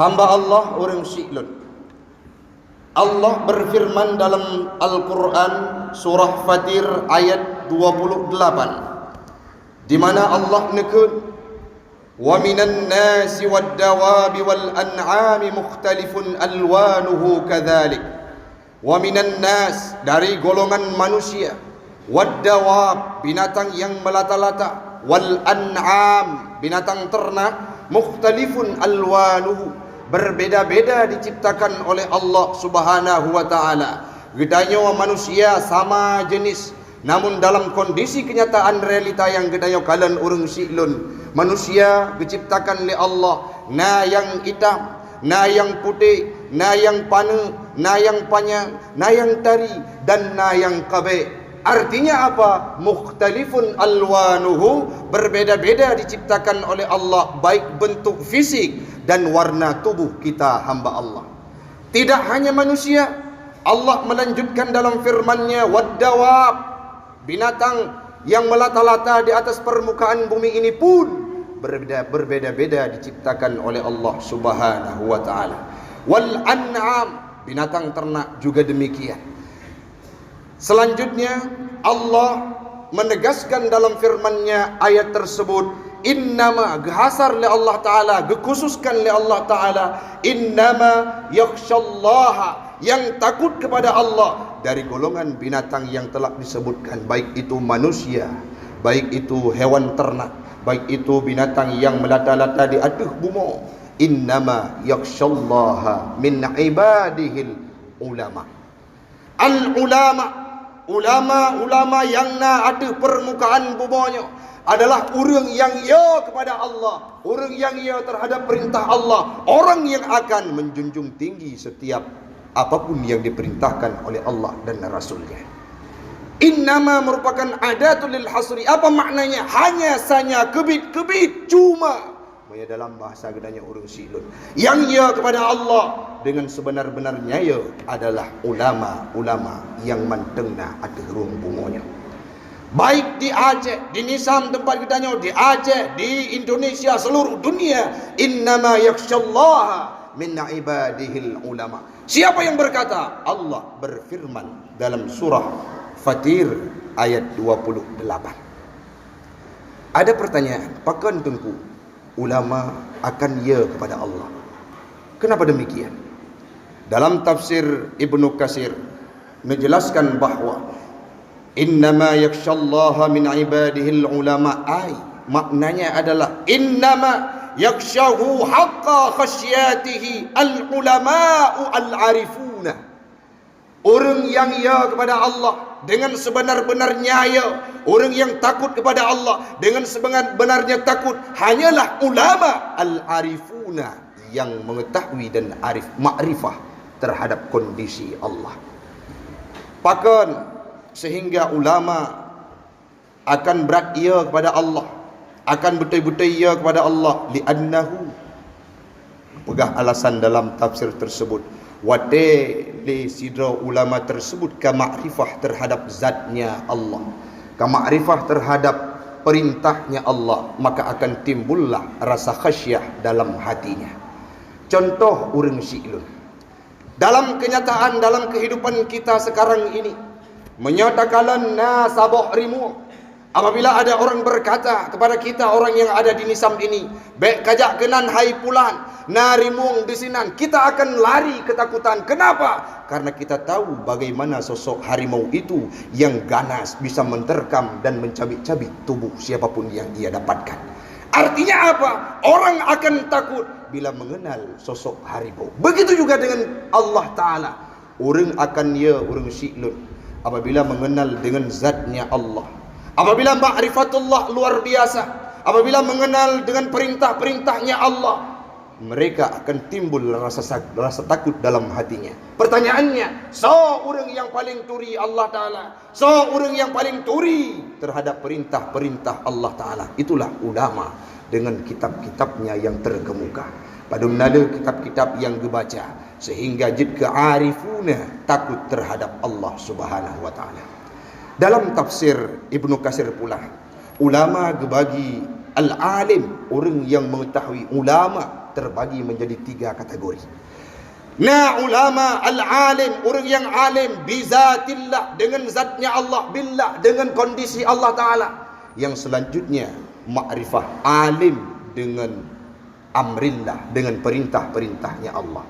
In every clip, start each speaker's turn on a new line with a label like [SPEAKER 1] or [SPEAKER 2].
[SPEAKER 1] Hamba Allah orang syiklun. Allah berfirman dalam Al-Quran surah Fatir ayat 28, di mana Allah nekun, wa minan nasi wad dawabi wal an'ami mukhtalifun alwanuhu kadzalik. Wa minan nas, dari golongan manusia, wad dawab, binatang yang melata-lata, wal an'am, binatang ternak, mukhtalifun alwanuhu, berbeda-beda diciptakan oleh Allah Subhanahu wa taala. Gedanya manusia sama jenis, namun dalam kondisi kenyataan realita yang gedaya kalan orang syiklun, manusia diciptakan oleh Allah, na yang hitam, na yang putih, na yang pana, na yang panjang, na yang tari, dan na yang kabe. Artinya apa? Mukhtalifun alwanuhu, berbeda-beda diciptakan oleh Allah, baik bentuk fisik dan warna tubuh kita hamba Allah. Tidak hanya manusia, Allah melanjutkan dalam firman-Nya, waddawab, binatang yang melata-lata di atas permukaan bumi ini pun berbeda-beda diciptakan oleh Allah Subhanahu wa taala. Wal an'am, binatang ternak juga demikian. Selanjutnya Allah menegaskan dalam firman-Nya ayat tersebut, innama, gehasar li Allah Ta'ala, gekhususkan li Allah Ta'ala, innama yakhshallaha, yang takut kepada Allah dari golongan binatang yang telah disebutkan, baik itu manusia, baik itu hewan ternak, baik itu binatang yang melata-lata di atas bumi. Innama yakhshallaha min ibadihil ulama. Al-ulama, ulama-ulama yang na ada permukaan bumanya adalah orang yang ya kepada Allah, orang yang ya terhadap perintah Allah, orang yang akan menjunjung tinggi setiap apapun yang diperintahkan oleh Allah dan Rasul-Nya. Innama merupakan adatul lil hasri. Apa maknanya? Hanya saja kebit-kebit, cuma dalam bahasa gedanya orang syiklun, yang ya kepada Allah dengan sebenar-benarnya ya adalah ulama-ulama yang mantengna ada ruang bungonya. Baik di Aceh, di Nisam tempat gedanya, di Aceh, di Indonesia, seluruh dunia. Innama yakhshallaha min ibadihil ulama. Siapa yang berkata? Allah berfirman dalam surah Fatir ayat 28. Ada pertanyaan, pakan tengku ulama akan ya kepada Allah. Kenapa demikian? Dalam tafsir Ibnu Katsir menjelaskan bahawa innama yakhshallaha min ibadihil ulama, ay maknanya adalah innama yakhshahu haqqa khasyatihi al ulama'u al arifuna. Orang yang ya kepada Allah dengan sebenar-benarnya ya, orang yang takut kepada Allah dengan sebenar-benarnya takut, hanyalah ulama al-arifuna, yang mengetahui dan arif, makrifah terhadap kondisi Allah. Bahkan sehingga ulama akan berat ia kepada Allah, akan betul-betul ia kepada Allah, li'annahu, pegah alasan dalam tafsir tersebut, wate li sidra ulama tersebut ka makrifah terhadap zatnya Allah, ka makrifah terhadap perintahnya Allah, maka akan timbullah rasa khasyah dalam hatinya. Contoh orang syiklun dalam kenyataan, dalam kehidupan kita sekarang ini, menyatakan nasabah rimu. Apabila ada orang berkata kepada kita, orang yang ada di Nisam ini, baik kajak kenan hai pulan narimung di sinan, kita akan lari ketakutan. Kenapa? Karena kita tahu bagaimana sosok harimau itu yang ganas, bisa menerkam dan mencabik-cabik tubuh siapapun yang ia dapatkan. Artinya apa? Orang akan takut bila mengenal sosok harimau. Begitu juga dengan Allah Ta'ala. Orang akan orang syiklun apabila mengenal dengan zatnya Allah, apabila ma'rifatullah luar biasa, apabila mengenal dengan perintah-perintahnya Allah, mereka akan timbul rasa takut dalam hatinya. Pertanyaannya, orang yang paling turi Allah Ta'ala, orang yang paling turi terhadap perintah-perintah Allah Ta'ala, itulah ulama dengan kitab-kitabnya yang terkemuka. Pada menada kitab-kitab yang dibaca, sehingga jid kearifuna, takut terhadap Allah Subhanahu wa Ta'ala. Dalam tafsir Ibnu Katsir pula, ulama dibagi al-alim, orang yang mengetahui, ulama terbagi menjadi 3 kategori. Nah, ulama al-alim, orang yang alim bizatillah, dengan zatnya Allah, billah, dengan kondisi Allah Ta'ala. Yang selanjutnya ma'rifah, alim dengan amrillah, dengan perintah-perintahnya Allah.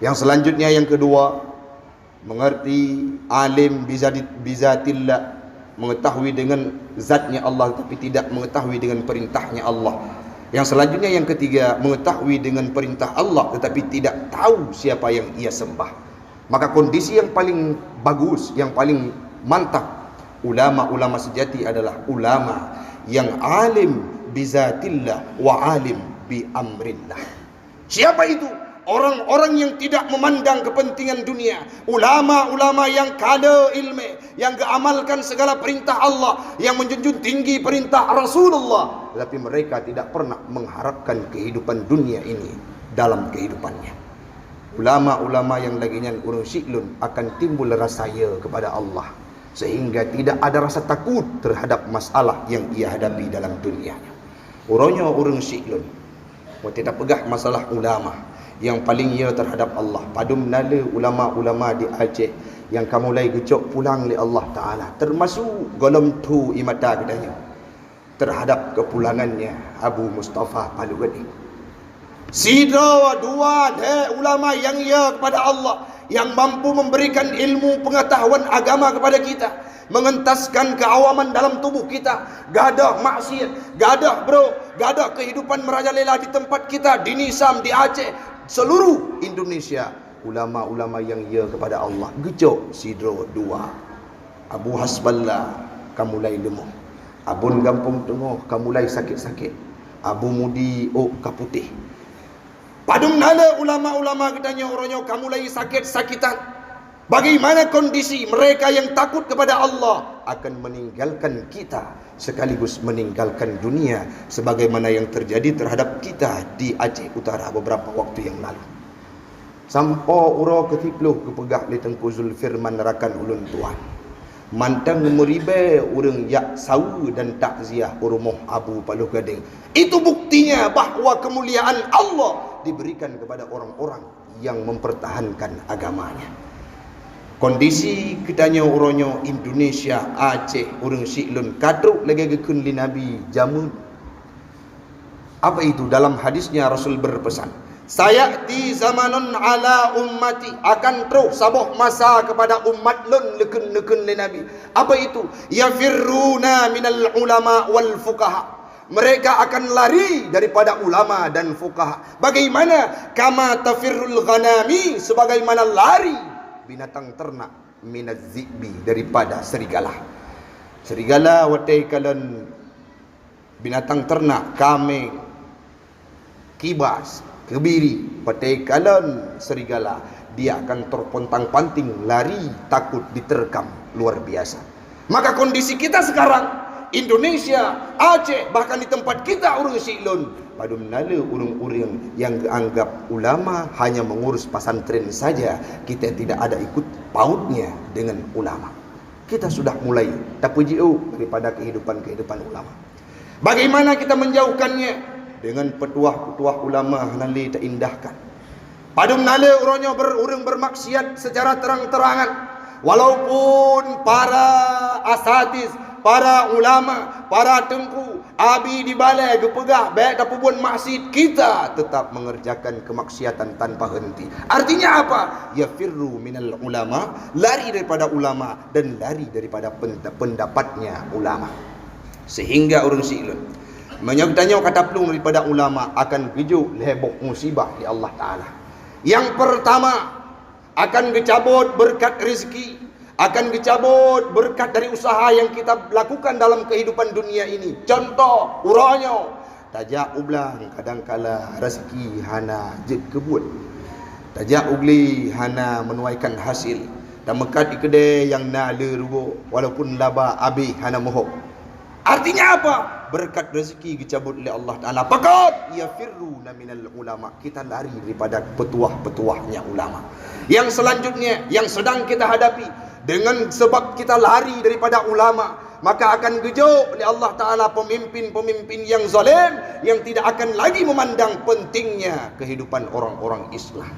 [SPEAKER 1] Yang selanjutnya yang kedua, mengerti alim bizatillah, mengetahui dengan zatnya Allah tapi tidak mengetahui dengan perintahnya Allah. Yang selanjutnya yang ketiga, mengetahui dengan perintah Allah tetapi tidak tahu siapa yang ia sembah. Maka kondisi yang paling bagus, yang paling mantap ulama-ulama sejati adalah ulama yang alim bizatillah wa alim bi amrillah. Siapa itu? Orang-orang yang tidak memandang kepentingan dunia, ulama-ulama yang kada ilmu, yang mengamalkan segala perintah Allah, yang menjunjung tinggi perintah Rasulullah, tetapi mereka tidak pernah mengharapkan kehidupan dunia ini dalam kehidupannya. Ulama-ulama yang laginya urung syiklun akan timbul rasa ya kepada Allah, sehingga tidak ada rasa takut terhadap masalah yang ia hadapi dalam dunianya. Urangnya urung syiklun, tidak pegah masalah ulama yang paling ya terhadap Allah. Padum nala ulama-ulama di Aceh yang kamu mulai gecok pulang oleh Allah Ta'ala, termasuk golom tu imata kedanya terhadap kepulangannya Abu Mustafa Palugadi. Sidra dua ulama yang ya kepada Allah, yang mampu memberikan ilmu pengetahuan agama kepada kita, mengentaskan keawaman dalam tubuh kita. Gadah maksiat, gadah gadah kehidupan merajalela di tempat kita, di Nisam, di Aceh, seluruh Indonesia. Ulama-ulama yang ya kepada Allah gecok sidro dua. Abu Hasballah kamu mulai lemah, Abun Gampung Tengah kamu mulai sakit-sakit, Abu Mudi kaputih. Padung nala ulama-ulama katanya orangnya kamu mulai sakit-sakitan. Bagaimana kondisi mereka yang takut kepada Allah akan meninggalkan kita sekaligus meninggalkan dunia, sebagaimana yang terjadi terhadap kita di Aceh Utara beberapa waktu yang lalu. Sampo uro ketipluh kepegah li Tengku Zulfirman nerakan ulun tuan. Mantang meribe urang yak sawu dan takziah urumuh Abu Paluh Gading. Itu buktinya bahawa kemuliaan Allah diberikan kepada orang-orang yang mempertahankan agamanya. Kondisi kitanya uronyo Indonesia, Aceh, urang Syiklun kadruk lagi gekun li Nabi jamun. Apa itu? Dalam hadisnya Rasul berpesan, sayati zamanun ala ummati, akan terus sabuh masa kepada umat lun lekun-lekun li Nabi. Apa itu? Yafirruna minal ulama wal fuqaha, mereka akan lari daripada ulama dan fuqaha. Bagaimana? Kama tafirrul ghanami, sebagaimana lari binatang ternak minaz zibi, daripada serigala. Serigala watai kalan binatang ternak, kambing, kibas, kebiri, watai kalan serigala, dia akan terpontang-panting, lari takut diterkam luar biasa. Maka kondisi kita sekarang Indonesia, Aceh, bahkan di tempat kita urang Syiklun, padum nala urang-urang yang anggap ulama hanya mengurus pesantren saja, kita tidak ada ikut pautnya dengan ulama. Kita sudah mulai tapujiu daripada kehidupan ulama. Bagaimana kita menjauhkannya? Dengan petuah-petuah ulama nali tak indahkan. Padum nala urangnya urang bermaksiat secara terang-terangan, walaupun para asatiz, para ulama, para tengku, abi di balai gepegah baik tapubun maksiat, kita tetap mengerjakan kemaksiatan tanpa henti. Artinya apa? Yafirru minal ulama, lari daripada ulama dan lari daripada pendapatnya ulama. Sehingga orang Syiklun menyebutnya kata pelung daripada ulama akan gejuk lebok musibah di Allah Ta'ala. Yang pertama, akan dicabut berkat rezeki, akan dicabut berkat dari usaha yang kita lakukan dalam kehidupan dunia ini. Contoh uranyo tajak ublang, kadangkala rezeki hana je kebun, tajak ugli hana menuaikan hasil, dan mekat di kedai yang na lerugo walaupun laba abi hana mohok. Artinya apa? Berkat rezeki dicabut oleh Allah Ta'ala. Pakat yafirruna minal ulama, kita lari daripada petuah-petuahnya ulama. Yang selanjutnya yang sedang kita hadapi, dengan sebab kita lari daripada ulama, maka akan gejuk oleh Allah Ta'ala pemimpin-pemimpin yang zalim, yang tidak akan lagi memandang pentingnya kehidupan orang-orang Islam.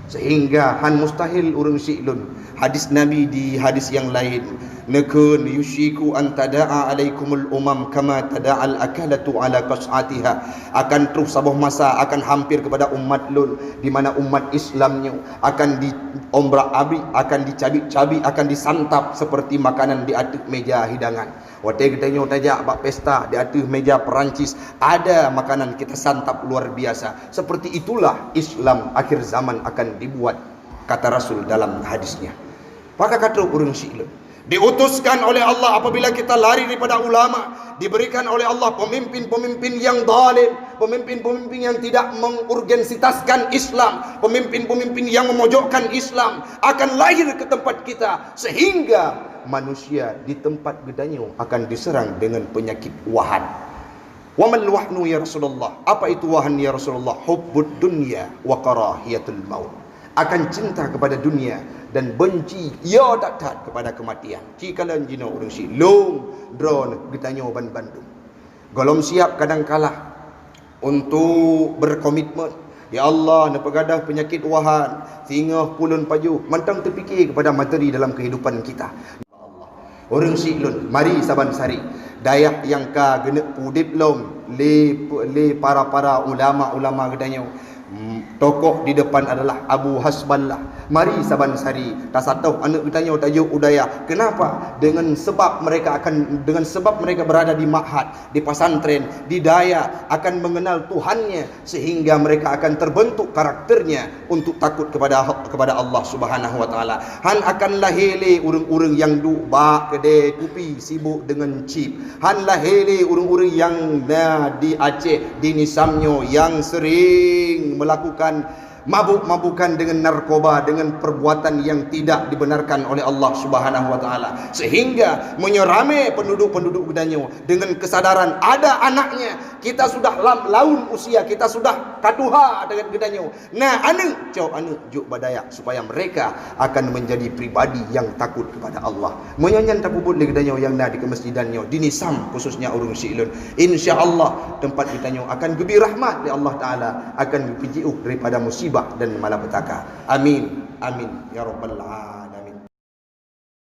[SPEAKER 1] Sehingga han mustahil urang si'lun. Hadis Nabi di hadis yang lain, nakun yushiku an tada'a alaikumul umam kama tada'al akalatu ala qas'atiha. Akan terus sebuah masa akan hampir kepada umat lun, di mana umat Islamnya akan diombrak-abrik, akan dicabik-cabik, akan disantap seperti makanan di atas meja hidangan. Waktu kita tajak bak pesta di atas meja Perancis, ada makanan kita santap luar biasa. Seperti itulah Islam akhir zaman akan dibuat, kata Rasul dalam hadisnya. Maka kata urang si'lun, diutuskan oleh Allah apabila kita lari daripada ulama, diberikan oleh Allah pemimpin-pemimpin yang zalim, pemimpin-pemimpin yang tidak mengurgensitaskan Islam, pemimpin-pemimpin yang memojokkan Islam akan lahir ke tempat kita, sehingga manusia di tempat gedanyo akan diserang dengan penyakit wahan. Wa mal wahnu ya Rasulullah? Apa itu wahan ya Rasulullah? Hubbud dunya wa karahiyatul maut. Akan cinta kepada dunia dan benci ya tak kepada kematian. Cikalan jina urang si long drone gedanyo ban Bandung. Golom siap kadang kalah untuk berkomitmen. Ya Allah, nak pegadah penyakit wahan, tingah pulun paju, mantang terfikir kepada materi dalam kehidupan kita. Orang si'lun, mari saban sari dayak yang ka genek pudip lom le para ulama-ulama gedanyo. Tokoh di depan adalah Abu Hasballah. Mari saban sari tasatau anak bertanya tajuk udaya. Kenapa? Dengan sebab mereka berada di ma'had, di pesantren, di daya, akan mengenal Tuhannya, sehingga mereka akan terbentuk karakternya untuk takut kepada Allah Subhanahu wa taala. Han akan lahele urang-urang yang duk bak kedai kopi sibuk dengan chip. Han lahele urang-urang yang di Aceh, di Nisamnyo, yang sering melakukan mabuk-mabukan dengan narkoba, dengan perbuatan yang tidak dibenarkan oleh Allah Subhanahu wa taala, sehingga menyerame penduduk-penduduk gedanyo dengan kesadaran ada anaknya, kita sudah laun usia, kita sudah katuha dengan gedanyo. Nah, anu juk badayak supaya mereka akan menjadi pribadi yang takut kepada Allah. Menyanyan takubut di gedanyo yang di kemasjidannya, di Nisam khususnya urang si'lun. Insya-Allah tempat gedanyo akan gebir rahmat oleh Allah taala, akan dipijiuk daripada musibah dan malapetaka. Amin. Amin ya rabbal alamin.